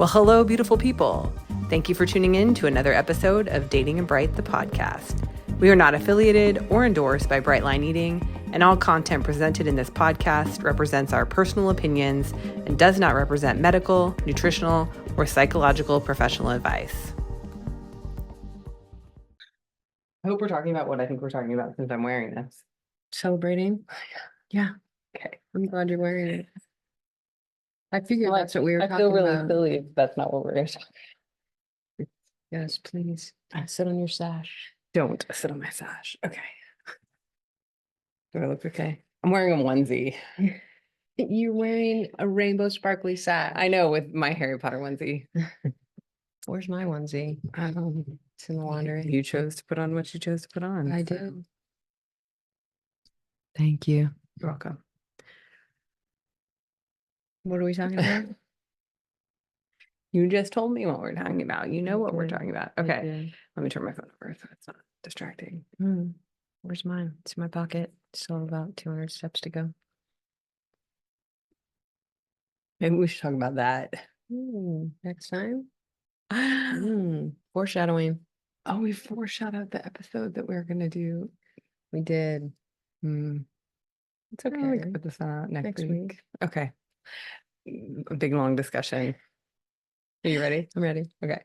Well, hello, beautiful people. Thank you for tuning in to another episode of Dating and Bright, the podcast. We are not affiliated or endorsed by Brightline Eating, and all content presented in this podcast represents our personal opinions and does not represent medical, nutritional, or psychological professional advice. I hope we're talking about what I think we're talking about since I'm wearing this. Celebrating? Yeah. Okay. I'm glad you're wearing it. I figured that's what we were I talking feel really about. silly if that's not what we're going to talk about. Yes, please. Sit on your sash. Don't sit on my sash. Okay. Do I look okay? I'm wearing a onesie. You're wearing a rainbow sparkly sash. I know, with my Harry Potter onesie. Where's my onesie? It's in the laundry. You chose to put on what you chose to put on. I so did. Thank you. You're welcome. What are we talking about? You just told me what we're talking about. You know what we're did. talking about. I Okay. did. Let me turn my phone over so it's not distracting. Where's mine? It's in my pocket. Still about 200 steps to go. Maybe we should talk about that. Next time? Foreshadowing. Oh, we foreshadowed the episode that we're gonna do. We did. It's okay. We can put this out next week. week. Okay. A big long discussion. Are you ready? I'm ready. Okay.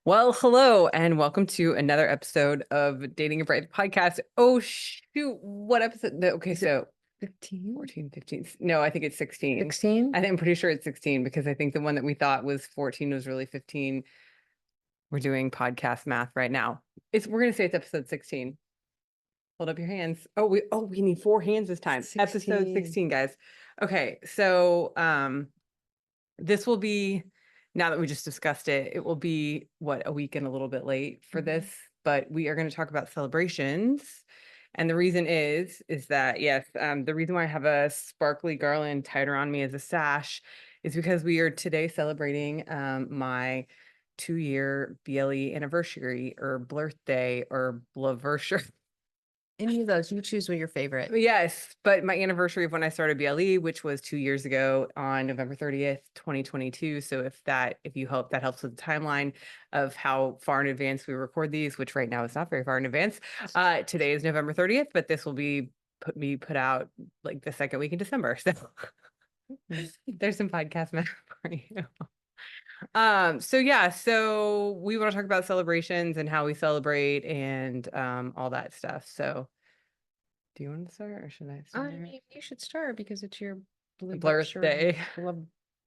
Well, hello and welcome to another episode of Dating and Bright podcast. Oh shoot, what episode? Okay, so 15? 14, 15. No, I think it's 16. 16? I'm pretty sure it's 16 because I think the one that we thought was 14 was really 15. We're doing podcast math right now. We're gonna say it's episode 16. Hold up your hands. Oh, we need 4 hands this time. 16. Episode 16, guys. Okay, so this will be, now that we just discussed it, it will be a week and a little bit late for this, but we are going to talk about celebrations. And the reason is that, yes, the reason why I have a sparkly garland tied around me as a sash is because we are today celebrating my 2-year BLE anniversary or birthday or blaversary. Any of those, you choose what your favorite. Yes, but my anniversary of when I started BLE, which was 2 years ago on November 30th, 2022. So if you hope that helps with the timeline of how far in advance we record these, which right now is not very far in advance. Today is November 30th, but this will be put out like the second week in December. So there's some podcast math for you. So we want to talk about celebrations and how we celebrate and all that stuff. So do you want to start or should I start? You should start because it's your birthday.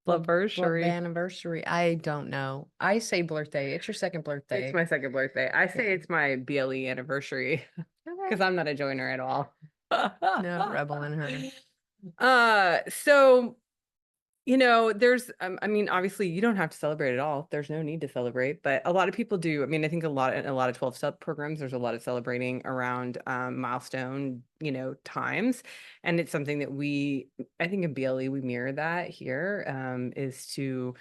Blaversary. Anniversary. I don't know. I say birthday. It's your second birthday. It's my second birthday. I say it's my BLE anniversary because I'm not a joiner at all. No rebel in her. So there's, I mean, obviously you don't have to celebrate at all. There's no need to celebrate, but a lot of people do. I mean, I think a lot of 12-step programs, there's a lot of celebrating around milestone, times. And it's something that I think in BLE, we mirror that here, is to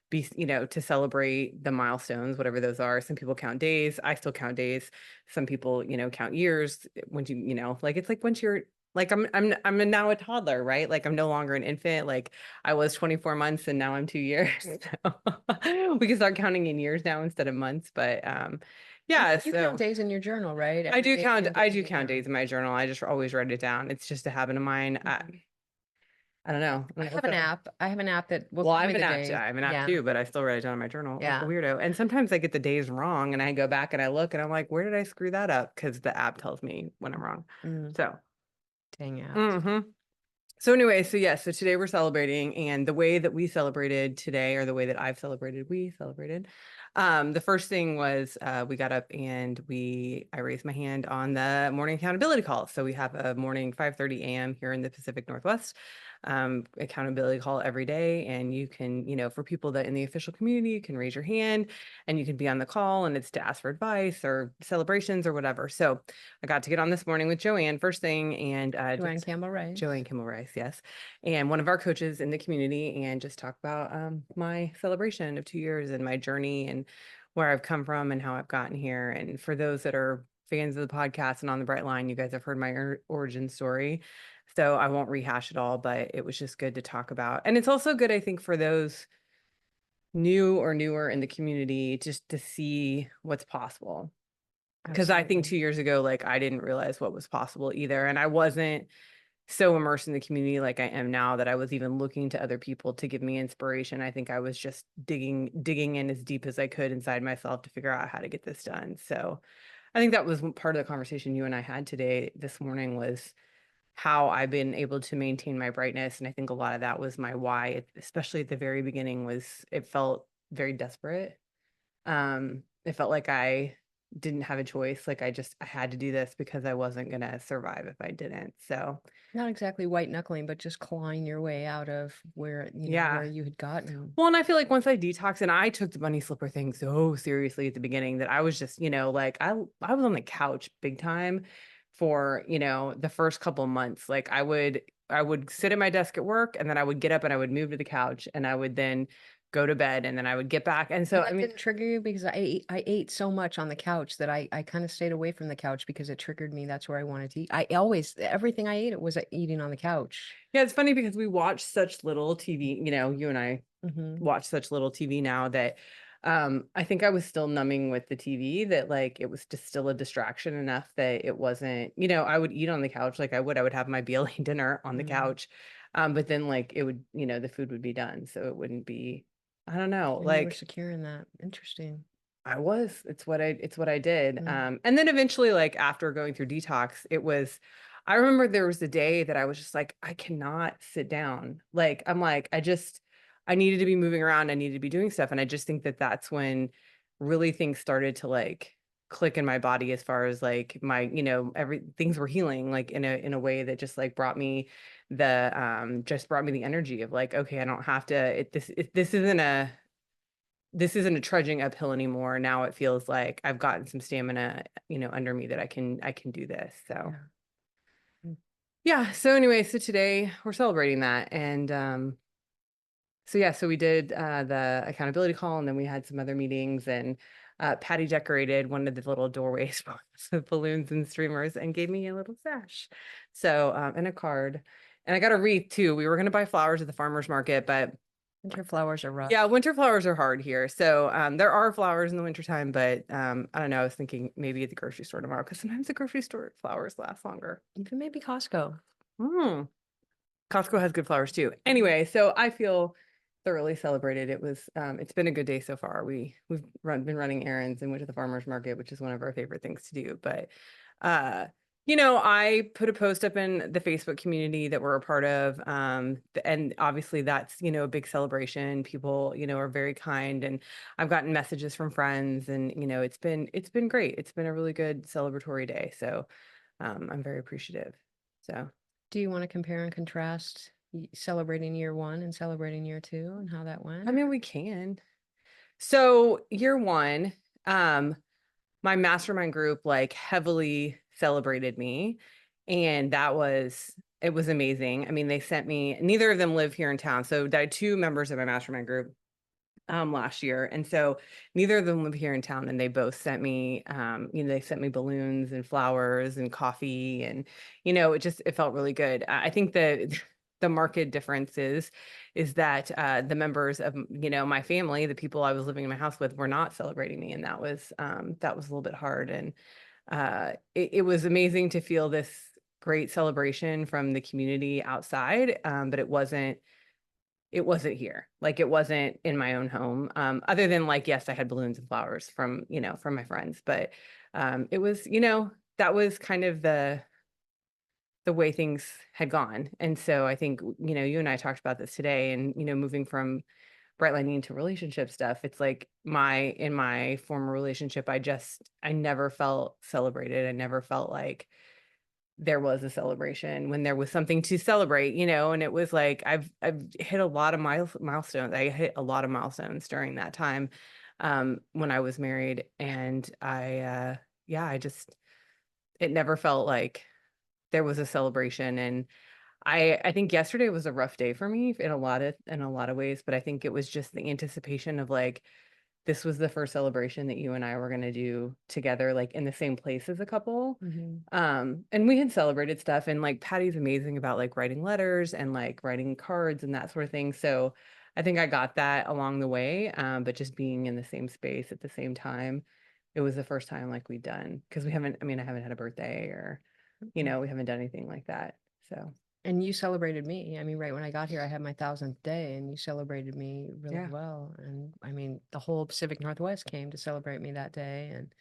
be, to celebrate the milestones, whatever those are. Some people count days. I still count days. Some people, count years when like, it's like once you're, like I'm now a toddler, right? Like I'm no longer an infant. Like I was 24 months and now I'm 2 years. So we can start counting in years now instead of months. But yeah, you count days in your journal, right? I do count days in my journal. I just always write it down. It's just a habit of mine. I don't know. I have an app. I have an app that will I have an app. I have an app too, but I still write it down in my journal. Yeah. Like a weirdo. And sometimes I get the days wrong and I go back and I look and I'm like, where did I screw that up? Because the app tells me when I'm wrong. So dang it. So anyway, so today we're celebrating, and the way that we celebrated today, or the way that we celebrated. The first thing was we got up and I raised my hand on the morning accountability call. So we have a morning 5:30 a.m. here in the Pacific Northwest accountability call every day. And you can, for people that in the official community, you can raise your hand and you can be on the call, and it's to ask for advice or celebrations or whatever. So I got to get on this morning with Joanne first thing, and Joanne Campbell Rice, yes, and one of our coaches in the community, and just talk about my celebration of 2 years and my journey and where I've come from and how I've gotten here. And for those that are fans of the podcast and on the Bright Line, you guys have heard my origin story. So I won't rehash it all, but it was just good to talk about. And it's also good, I think, for those new or newer in the community just to see what's possible. Because I think Absolutely. 2 years ago, like I didn't realize what was possible either. And I wasn't so immersed in the community like I am now that I was even looking to other people to give me inspiration. I think I was just digging in as deep as I could inside myself to figure out how to get this done. So I think that was part of the conversation you and I had today this morning was how I've been able to maintain my brightness. And I think a lot of that was my why, especially at the very beginning, was it felt very desperate. It felt like I didn't have a choice. Like I had to do this because I wasn't gonna survive if I didn't. So Not exactly white knuckling, but just clawing your way out of where, where yeah. you had gotten. Well, and I feel like once I detoxed and I took the bunny slipper thing so seriously at the beginning that I was just, like I was on the couch big time for, the first couple months. Like I would sit at my desk at work and then I would get up and I would move to the couch and I would then go to bed and then I would get back. And so And I that mean, didn't trigger you because I ate so much on the couch that I kind of stayed away from the couch because it triggered me. That's where I wanted to eat. I always everything I ate it was eating on the couch. yeah, it's funny because we watch such little TV, you and I Hmm. watch such little TV now that I think I was still numbing with the TV that like it was just still a distraction enough that it wasn't, I would eat on the couch like I would have my BLE dinner on the Mm. couch. But then like it would, the food would be done. So it wouldn't be, I don't know, And you were like secure in that. Interesting. I was. It's what I did. Mm. And then eventually, like after going through detox, I remember there was a day that I was just like, I cannot sit down. Like, I'm like, I needed to be moving around. I needed to be doing stuff. And I just think that that's when really things started to like click in my body as far as like my, every things were healing like in a way that just like brought me the energy of like, okay, I don't have to, this isn't a trudging uphill anymore. Now it feels like I've gotten some stamina, under me that I can do this. So Yeah. Mm. yeah. So anyway, so today we're celebrating that. And so yeah, so we did the accountability call and then we had some other meetings and Patty decorated one of the little doorways with balloons and streamers and gave me a little sash. So and a card. And I got a wreath too. We were gonna buy flowers at the farmer's market, but Winter flowers are yeah, rough. winter flowers are hard here. So there are flowers in the wintertime, but I don't know. I was thinking maybe at the grocery store tomorrow because sometimes the grocery store flowers last longer. Even maybe Costco. Mm. Costco has good flowers too. Mhm. Anyway, so I feel thoroughly celebrated. It's been a good day so far. We've been running errands and went to the farmer's market, which is one of our favorite things to do. But uh, I put a post up in the Facebook community that we're a part of. And obviously that's, a big celebration. People, are very kind and I've gotten messages from friends and, it's been great. It's been a really good celebratory day. So I'm very appreciative. So Do you want to compare and contrast celebrating year one and celebrating year two and how that I went? mean, we can. So year one, um, my mastermind group like heavily celebrated me, and it was amazing. I mean, they sent me, neither of them live here in town. So I had two members of my mastermind group last year. And so neither of them live here in town and they both sent me they sent me balloons and flowers and coffee and it felt really good. I think that the market difference is that the members of my family, the people I was living in my house with were not celebrating me and that was a little bit hard and it was amazing to feel this great celebration from the community outside but it wasn't here. Like it wasn't in my own home. Other than like, yes, I had balloons and flowers from my friends, but it was, that was kind of the way things had gone. And so I think, you and I talked about this today and, moving from bright lighting to relationship stuff, it's like in my former relationship, I never felt celebrated. I never felt like there was a celebration when there was something to celebrate, and it was like I've hit a lot of milestones. I hit a lot of milestones during that time when I was married and yeah, it never felt like there was a celebration and I think yesterday was a rough day for me in a lot of ways, but I think it was just the anticipation of like this was the first celebration that you and I were going to do together, like in the same place as a couple. Hmm. And we had celebrated stuff and like Patty's amazing about like writing letters and like writing cards and that sort of thing. So, I think I got that along the way. But just being in the same space at the same time, it was the first time like we'd done because we haven't, I mean, I haven't had a birthday or, Mhm. we haven't done anything like that. So And you celebrated me. I mean, right when I got here, I had my 1000th day, and you celebrated me really yeah, well. And I mean, the whole Pacific Northwest came to celebrate me that day, and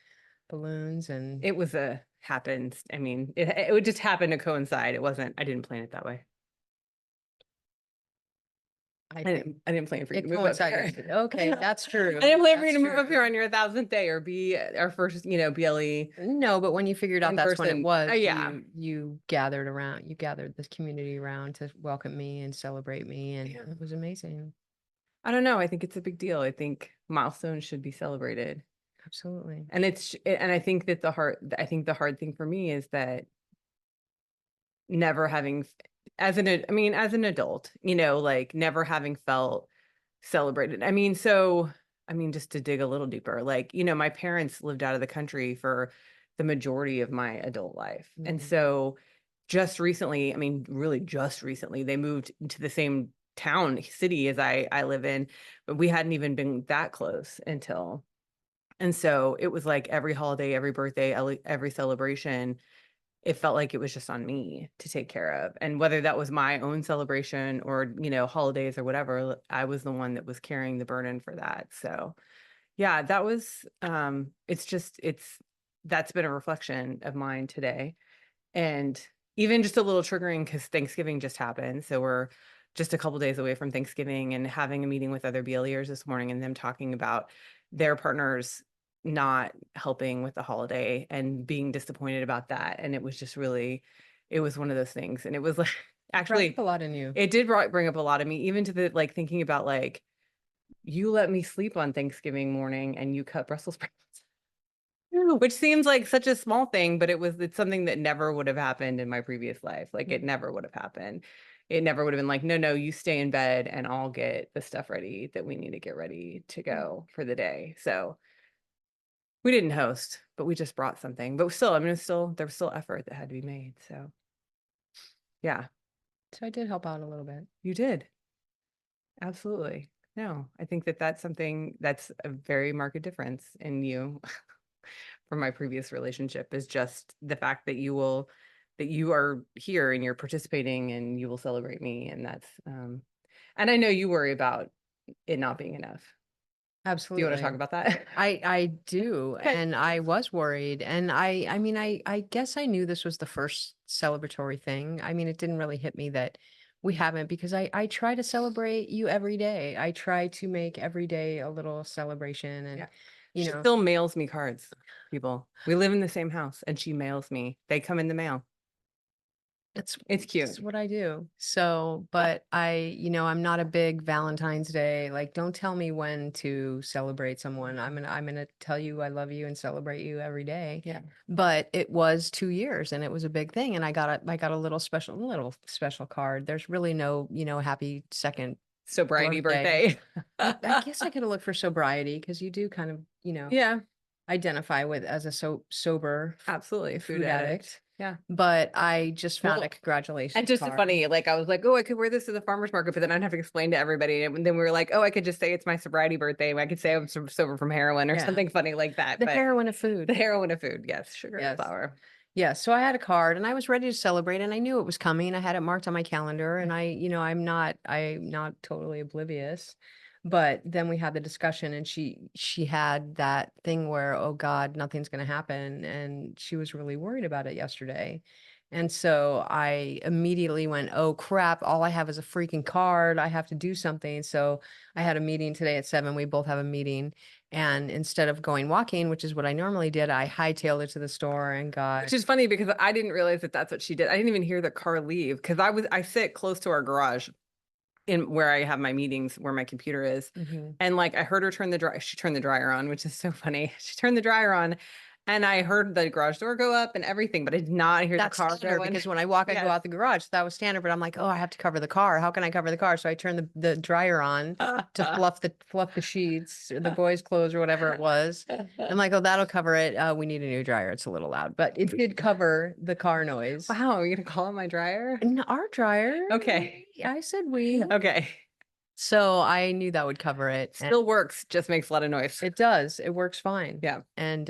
balloons, and it was a happened. I mean, it would just happen to coincide. It wasn't, I didn't plan it that way. I think I didn't plan for you to it move up here. coincided. Okay, that's I true. didn't plan for you That's to move up true. here on your 1000th day or be our first, BLE No, but when you figured out in that's when it person. was, Yeah. you gathered around, you gathered this community around to welcome me and celebrate me, and Yeah. it was amazing. I don't know. I think it's a big deal. I think milestones should be celebrated. Absolutely. And I think that the hard thing for me is that never having, as an adult, like never having felt celebrated. Just to dig a little deeper, like, my parents lived out of the country for the majority of my adult life. And Mhm. so just recently, really just recently, they moved into the same city as I live in, but we hadn't even been that close until. And so it was like every holiday, every birthday, every celebration, it felt like it was just on me to take care of. And whether that was my own celebration or, holidays or whatever, I was the one that was carrying the burden for that. So yeah, that was that's been a reflection of mine today. And even just a little triggering because Thanksgiving just happened. So we're just a couple days away from Thanksgiving and having a meeting with other BLEers this morning and them talking about their partners not helping with the holiday and being disappointed about that. And it was just really, it was one of those things. And it was like, It brought up actually, a lot in you. it did bring up a lot of me, even to the like thinking about like, you let me sleep on Thanksgiving morning and you cut Brussels sprouts. Which seems like such a small thing, but it's something that never would have happened in my previous life. Like it Mhm. never would have happened. It never would have been like, no, no, you stay in bed and I'll get the stuff ready that we need to get ready to go for the day. So we didn't host, but we just brought something. But still, there was still effort that had to be made. So yeah, So I did help out a little bit. you did. Absolutely. No, I think that that's something that's a very marked difference in you from my previous relationship is just the fact that you are here and you're participating and you will celebrate me. And and I know you worry about it not being enough. Do you want to talk Absolutely. about that? I do, Okay. and I was worried, and I mean, I guess I knew this was the first celebratory thing. I mean, it didn't really hit me that we haven't, because I try to celebrate you every day. I try to make every day a little celebration, and Yeah. you She know, still mails me cards, people. We live in the same house and she mails me. They come in the mail. That's It's that's cute. what I do. So, but I'm not a big Valentine's Day. Like, don't tell me when to celebrate someone. I'm gonna tell you I love you and celebrate you every day. Yeah. But it was 2 years, and it was a big thing. And I got a little special card. There's really no, happy second Sobriety birthday. birthday. I guess I could have looked for sobriety, because you do kind of, Yeah, identify with as a sober absolutely. Food food addict. addict. Yeah. But I just found a Well, and congratulations just card. funny, like I was like, oh, I could wear this to the farmer's market, but then I'd have to explain to everybody. And then we were like, oh, I could just say it's my sobriety birthday. I could say I'm sober from heroin or Yeah. something funny like that. The But heroine of the food. heroin of food, yes, sugar and Yes. flour. Yes. So I had a card, and I was ready to celebrate, and I knew it was coming. I had it marked on my calendar, and I'm not totally oblivious. But then we had the discussion, and she had that thing where, oh God, nothing's going to happen. And she was really worried about it yesterday. And so I immediately went, oh crap, all I have is a freaking card. I have to do something. So I had a meeting today at 7. We both have a meeting. And instead of going walking, which is what I normally did, I hightailed it to the store and got. Which is funny because I didn't realize that that's what she did. I didn't even hear the car leave because I sit close to our garage in where I have my meetings, where my computer is. Mhm. And like I heard her she turned the dryer on, which is so funny. She turned the dryer on and I heard the garage door go up and everything, but I did not hear the That's car standard, going. because when I walk, I go Yes. out the garage. So that was standard, but I'm like, oh, I have to cover the car. How can I cover the car? So I turned the dryer on to fluff the sheets, or the boys' clothes, or whatever it was. I'm like, oh, that'll cover it. We need a new dryer. It's a little loud, but it did cover the car noise. Wow, are you gonna call it my dryer? And our dryer, Okay. I said we. Okay. So I knew that would cover it. And Still works, just makes a lot of noise. it does. It works fine. Yeah. And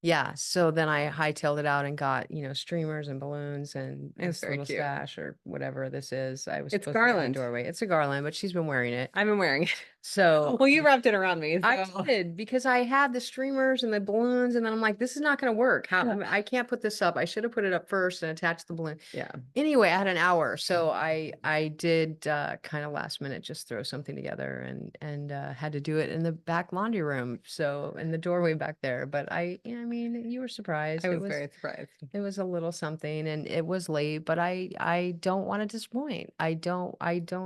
yeah, so then I hightailed it out and got, streamers and balloons and It's this very little cute. stash or whatever this is. I was It's supposed to get in the garland. doorway. It's a garland, but she's been wearing it. I've been wearing it. So Well, you wrapped it around me, I so did because I had the streamers and the balloons, and then I'm like, this is not going to work. How I mean, I can't put this up. I should have put it up first and attached the balloon. yeah. Anyway, I had an hour, so I did kind of last minute just throw something together and had to do it in the back laundry room, so in the doorway back there. But yeah, I mean, you were surprised. I was very surprised. It was a little something, and it was late, but I don't want to disappoint. I don't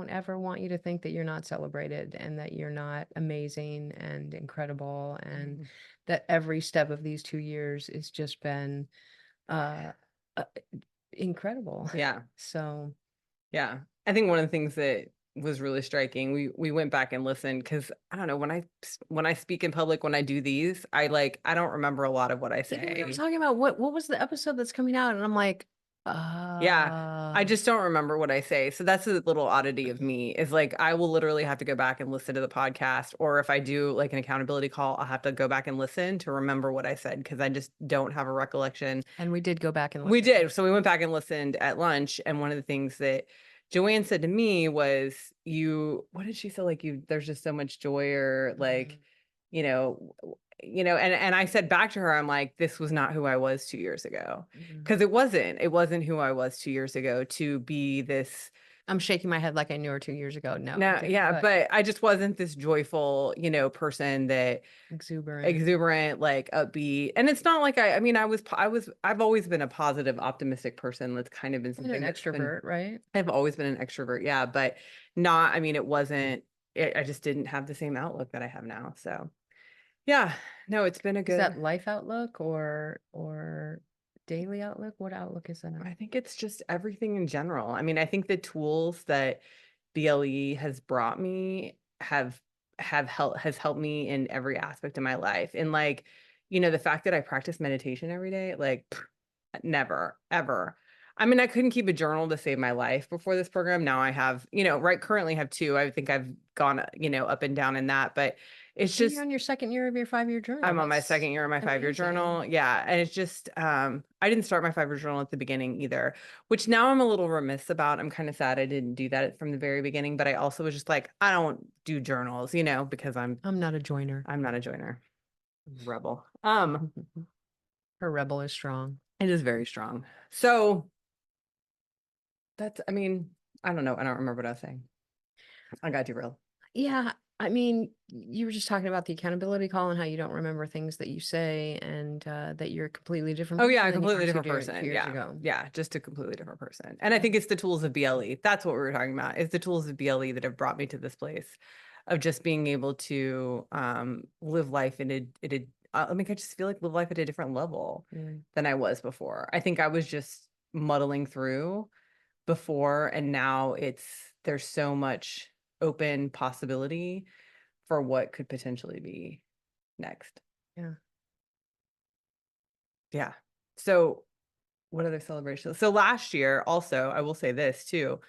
ever want you to think that you're not celebrated and that you're not amazing and incredible, and Mhm. that every step of these 2 years has just been uh uh, incredible. Yeah. So Yeah. I think one of the things that was really striking, we went back and listened because I don't know, when I speak in public, when I do these, I don't remember a lot of what I even we were say. talking about what was the episode that's coming out, and I'm like, Yeah. I just don't remember what I say. So that's a little oddity of me is like I will literally have to go back and listen to the podcast. Or if I do like an accountability call, I'll have to go back and listen to remember what I said because I just don't have a recollection. and we did go back and We listen. did. So we went back and listened at lunch. And one of the things that Joanne said to me was, what did she say? Like there's just so much joy or like, Mhm. you know, and I said back to her, I'm like, this was not who I was 2 years ago. Mhm. Because it wasn't who I was 2 years ago to be this. I'm shaking my head like I knew her 2 years ago. No, I No, didn't, yeah, but but I just wasn't this joyful, person that exuberant. exuberant, like upbeat. And it's not like I mean, I've always been a positive, optimistic person. That's kind of been And an something that's been, extrovert, right? I've always been an extrovert. Yeah. But not, I mean, I just didn't have the same outlook that I have now. So yeah, no, it's been a Is that good, life outlook or daily outlook? What outlook is that? I think it's just everything in general. I mean, I think the tools that BLE has brought me has helped me in every aspect of my life. And like, the fact that I practice meditation every day, like never, ever. I mean, I couldn't keep a journal to save my life before this program. Now I have, right currently have two. I think I've gone, up and down in that, but it's And you're just on your second year of your 5-year journal. I'm on my That's second year of my 5-year amazing. journal. Yeah. And it's just, I didn't start my 5-year journal at the beginning either, which now I'm a little remiss about. I'm kind of sad I didn't do that from the very beginning, but I also was just like, I don't do journals, because I'm not a joiner. I'm not a joiner. Rebel. Her rebel is strong. It is very strong. So I mean, I don't know. I don't remember what I was saying. I got derailed. Yeah, I mean, you were just talking about the accountability call and how you don't remember things that you say, and that you're a completely different Oh yeah, person a than you were completely two, different year, two person. years Yeah. ago. Yeah, just a completely different person. And I think it's the tools of BLE. That's what we were talking about. It's the tools of BLE that have brought me to this place of just being able to live life I mean, I just feel like live life at a different level Mm. than I was before. I think I was just muddling through before, and now there's so much open possibility for what could potentially be next. Yeah. Yeah. So what other celebrations? So last year, also, I will say this too.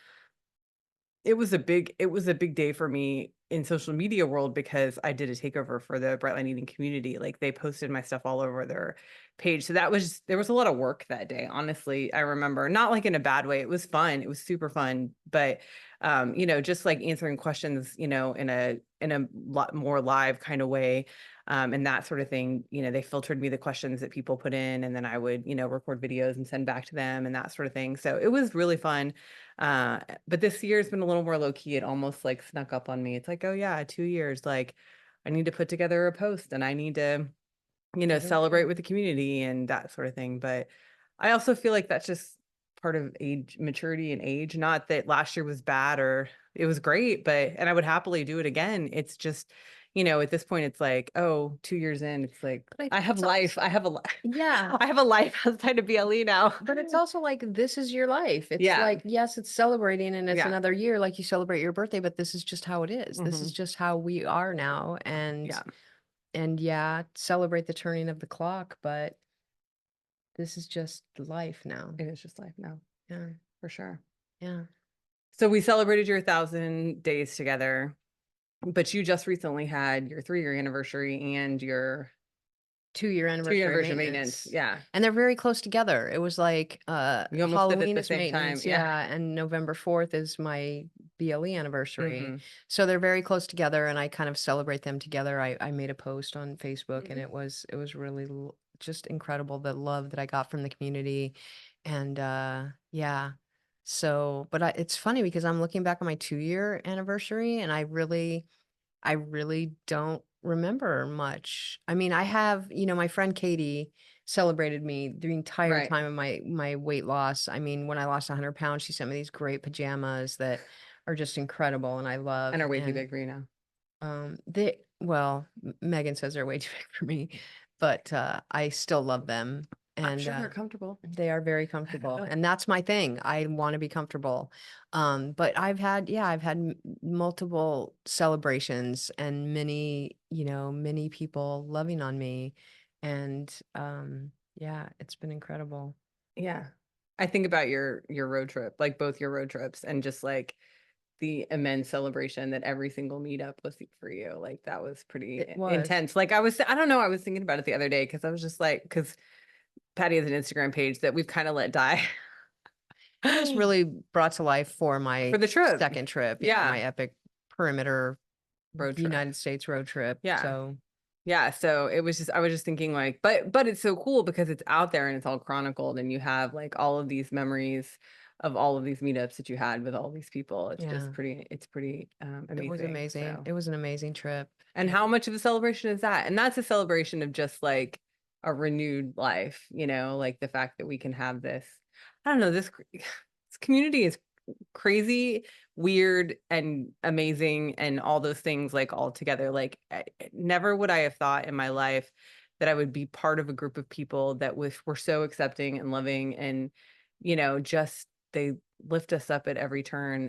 It was a big day for me in social media world because I did a takeover for the Brightline Eating community. Like they posted my stuff all over their page. So there was a lot of work that day. Honestly, I remember not like in a bad way. It was fun. It was super fun. But just like answering questions, in a lot more live kind of way. And that sort of thing, they filtered me the questions that people put in, and then I would, record videos and send back to them and that sort of thing. So it was really fun. But this year's been a little more low key. It almost like snuck up on me. It's like, oh yeah, 2 years. Like I need to put together a post and I need to, celebrate with the community and that sort of thing. But I also feel like that's just part of age, maturity and age. Not that last year was bad or it was great, and I would happily do it again. It's just, at this point, it's like, oh, 2 years in, it's like, But I I think have it's life. I have a yeah. I have a life outside of BLE now. But it's also like this is your life. It's Yeah. like, yes, it's celebrating and it's Yeah. another year, like you celebrate your birthday, but this is just how it is. This is Hmm. just how we are now. Yeah. And yeah, celebrate the turning of the clock, but this is just life now. It is just life now, Yeah. for sure. Yeah. So we celebrated your 1,000 days together, but you just recently had your 3-year anniversary and your 2-year 2-year anniversary of anniversary of maintenance. maintenance. Yeah. And they're very close together. It was like You almost did it at Halloween the is same time. maintenance, Yeah. yeah, and November 4th is my BLE anniversary. Hmm. So they're very close together and I kind of celebrate them together. I made a post on Facebook and it was really just incredible the love that I got from the community. And yeah. So, but it's funny because I'm looking back on my 2-year anniversary and I really don't remember much. I mean, I have, my friend Katie celebrated me the entire Right. time of my weight loss. I mean, when I lost 100 pounds, she sent me these great pajamas that are just incredible and I love. And are way too And big for you now. Megan says they're way too big for me, but I still love them. I'm And sure they're comfortable. they are very comfortable, and that's my thing. I want to be comfortable. But I've had multiple celebrations and many people loving on me. And yeah, it's been incredible. Yeah. I think about your road trip, like both your road trips, and just like the immense celebration that every single meetup was for you. Like that was pretty It was. intense. Like I don't know, I was thinking about it the other day because I was just like, because Patty has an Instagram page that we've kind of let die It was really brought to life for for my the trip. second trip. Yeah, Yeah, my epic perimeter road trip. United States road trip. Yeah. So Yeah, so it was just I was just thinking like but it's so cool because it's out there and it's all chronicled and you have like all of these memories of all of these meetups that you had with all these people. It's just yeah, pretty it was amazing. amazing. So, It was an amazing trip. and how much of a celebration is that? And that's a celebration of just like a renewed life, like the fact that we can have this. I don't know, this community is crazy, weird, and amazing, and all those things like all together. Like never would I have thought in my life that I would be part of a group of people that were so accepting and loving and just they lift us up at every turn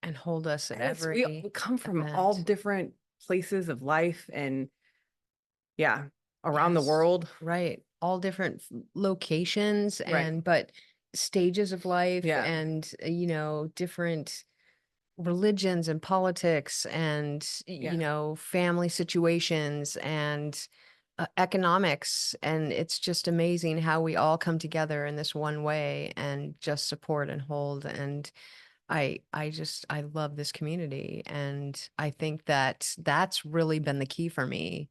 And hold us at and we every come from all event. different places of life and yeah, around the Yes, world. right. All different locations Right. but stages of life Yeah. and, different religions and politics and, Yeah. family situations and economics. And it's just amazing how we all come together in this one way and just support and hold. And I love this community. And I think that that's really been the key for me,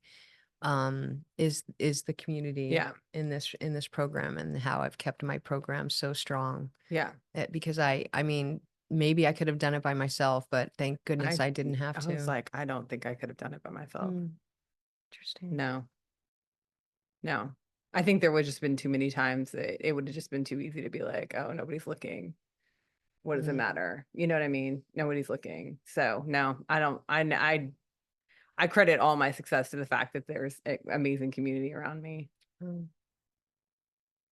is the community Yeah. in this program and how I've kept my program so strong. Yeah. Because I mean, maybe I could have done it by myself, but thank goodness I I didn't have I was to. like, I don't think I could have done it by myself. Mm, interesting. No. No. I think there would just been too many times that it would have just been too easy to be like, oh, nobody's looking. What does it Mm, matter? You know what I mean? Nobody's looking. So no, I don't. I credit all my success to the fact that there's an amazing community around me. mm.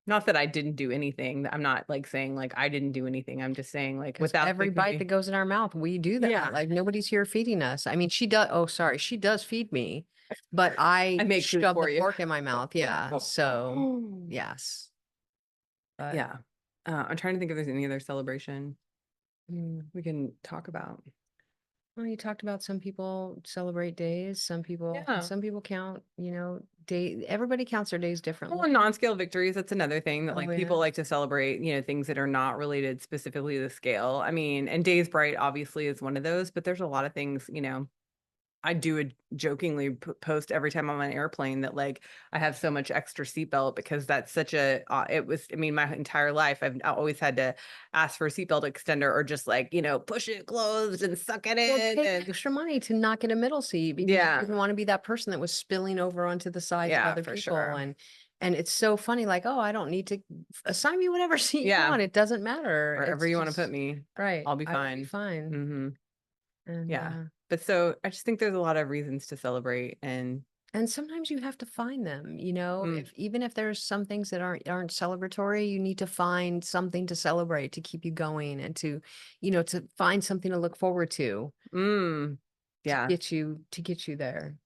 Not that I didn't do anything. I'm not like saying like I didn't do anything. I'm just saying like Because without the every bite that community. goes in our mouth, we do that. Yeah, Like nobody's here feeding us. I mean, she does. Oh, sorry, she does feed me, but I I make food shove the for you. fork in my mouth. Yeah. So yes, but Yeah. I'm trying to think if there's any other celebration mm. we can talk about. Well, you talked about some people celebrate days, Yeah. some people count, day. Everybody counts their days Well, and differently. non-scale victories, that's another thing that Oh like yeah. people like to celebrate, things that are not related specifically to the scale. I mean, and Days Bright obviously is one of those, but there's a lot of things, I do a jokingly post every time I'm on an airplane that like I have so much extra seatbelt because that's such a it was I mean my entire life I've always had to ask for a seatbelt extender or just like push it closed and suck it Or in pay and extra money to not get a middle seat because you yeah, didn't want to be that person that was spilling over onto the sides of yeah, other for people. sure. And it's so funny, like, oh, I don't need to assign me whatever seat you Yeah, want. It doesn't matter. wherever It's you want to put just me, right. I'll be I will be fine. fine. Hmm. And Yeah, but so I just think there's a lot of reasons to celebrate and sometimes you have to find them, mm, if even if there's some things that aren't celebratory, you need to find something to celebrate to keep you going and to find something to look forward mm, to yeah, get you yeah. there.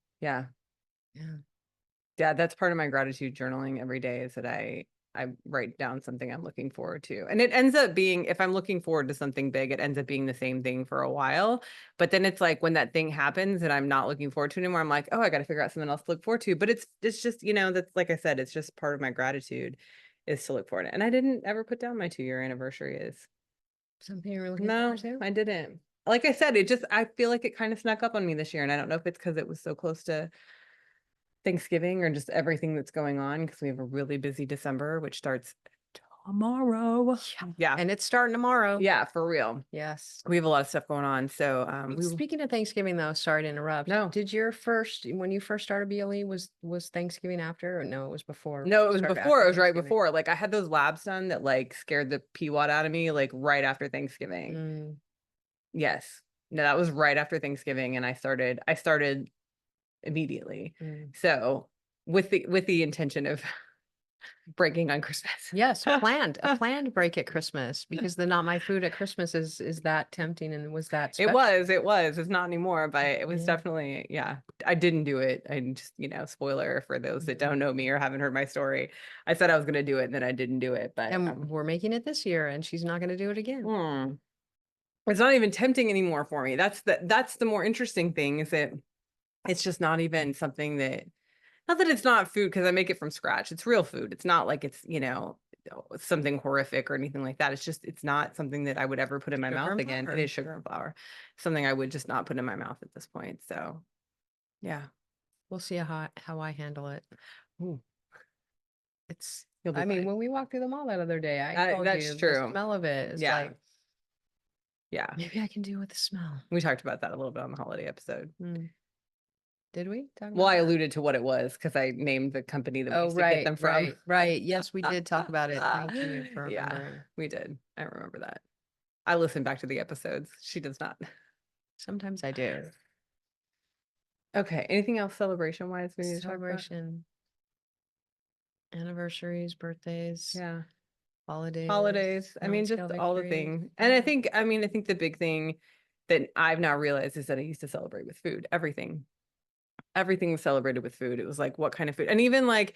Yeah, that's part of my gratitude journaling every day is that I I write down something I'm looking forward to. And it ends up being, if I'm looking forward to something big, it ends up being the same thing for a while. But then it's like when that thing happens and I'm not looking forward to it anymore, I'm like, oh, I got to figure out something else to look forward to. But it's just, that's like I said, it's just part of my gratitude is to look forward to. And I didn't ever put down my 2-year anniversary is. Something you're looking No, forward to? I didn't. Like I said, I feel like it kind of snuck up on me this year. And I don't know if it's because it was so close to Thanksgiving or just everything that's going on because we have a really busy December, which starts tomorrow. Yeah. And it's starting tomorrow. Yeah, for real. Yes. We have a lot of stuff going on. So Speaking of Thanksgiving though, sorry to interrupt. No. Did when you first started BLE, was Thanksgiving after, or no, it was before? No, it was Started before. after It was right Thanksgiving? before. Like I had those labs done that like scared the peewat out of me, like right after Thanksgiving. Mm. Yes. No, that was right after Thanksgiving, and I started immediately. Mm. So with the intention of breaking on Christmas. Yes, a planned break at Christmas, because the not my food at Christmas is that tempting, and was that It special? was. It's not anymore, but it was Yeah. definitely, yeah. I didn't do it. I just, spoiler for those that don't know me or haven't heard my story. I said I was going to do it and then I didn't do it, but And we're making it this year, and she's not going to do it again. It's not even tempting anymore for me. That's the more interesting thing is that it's just not even something that, not that it's not food because I make it from scratch. It's real food. It's not like it's, something horrific or anything like that. It's just, it's not something that I would ever put in my Sugar mouth and again. flour. It is sugar and flour. Something I would just not put in my mouth at this point. So yeah. We'll see how I handle it. Ooh, It's, you'll be I mean, fine. when we walked through the mall that other day, I told That's you true. the smell of it is Yeah. like, Yeah. maybe I can do with the smell. We talked about that a little bit on the holiday episode. Did we talk about Well, I that? alluded to what it was because I named the company that we Oh, used to get them from. right. Yes, we did talk about it. Thank you for Yeah, remembering. we did. I remember that. I listened back to the episodes. She does not. Sometimes I do. Okay. Anything else celebration wise we need to talk about? Celebration, anniversaries, birthdays, Yeah. holidays. I mean, just non-scale all the victories. things. And I think the big thing that I've now realized is that I used to celebrate with food. Everything was celebrated with food. It was like, what kind of food? And even like,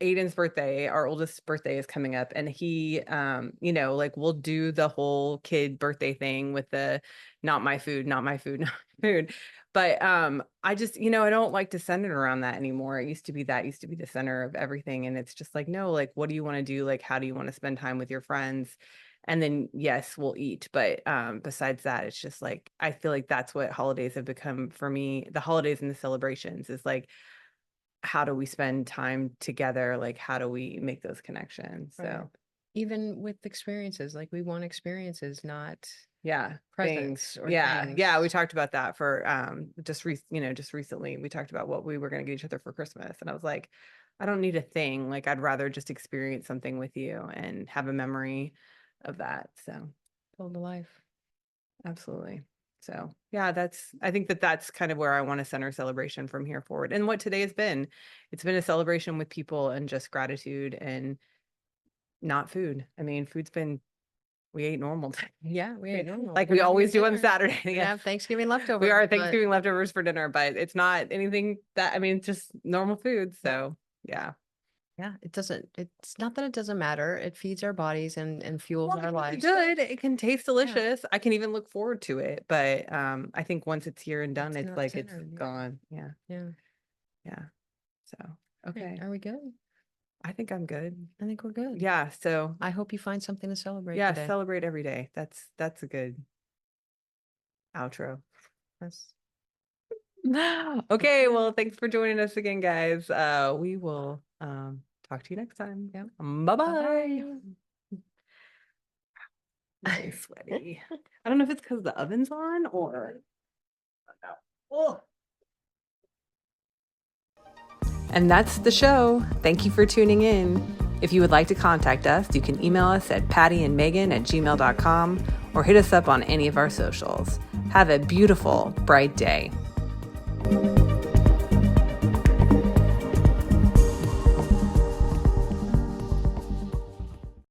Aiden's birthday, our oldest birthday is coming up, and he, like we'll do the whole kid birthday thing with the not my food, not my food, not my food. But I just, I don't like to center it around that anymore. It used to be the center of everything. And it's just like, no, like, what do you want to do? Like, how do you want to spend time with your friends? And then yes, we'll eat. But besides that, it's just like, I feel like that's what holidays have become for me. The holidays and the celebrations is like, how do we spend time together? Like, how do we make those connections? Right. So Even with experiences, like we want experiences, not yeah, presents or yeah, things. yeah. We talked about that for just recently. We talked about what we were going to get each other for Christmas, and I was like, I don't need a thing. Like, I'd rather just experience something with you and have a memory of that. So Build a life. absolutely. So yeah, I think that's kind of where I want to center celebration from here forward. And what today has been, it's been a celebration with people and just gratitude and not food. I mean, we ate normal. Yeah, we ate normal. Like We're we having always do on dinner. Saturday. We Yeah. have Thanksgiving leftovers. We are but Thanksgiving leftovers for dinner, but it's not anything that, I mean, it's just normal food. So yeah. Yeah, it's not that it doesn't matter. It feeds our bodies and fuels Well, our it's lives. good. It can taste delicious. I can even look forward to it. But I think once it's here and done, It's it's not like it's centered, yeah. gone. Yeah. Yeah. Yeah. So Okay. okay. Are we good? I think I'm good. I think we're good. Yeah. So I hope you find something to celebrate yeah, today. celebrate every day. That's a good outro. That's Okay, well, thanks for joining us again, guys. We will talk to you next time. Yep. Bye-bye. Bye-bye. Really sweaty. I don't know if it's because the oven's on or oh. And that's the show. Thank you for tuning in. If you would like to contact us, you can email us at pattyandmeagan@gmail.com or hit us up on any of our socials. Have a beautiful, bright day.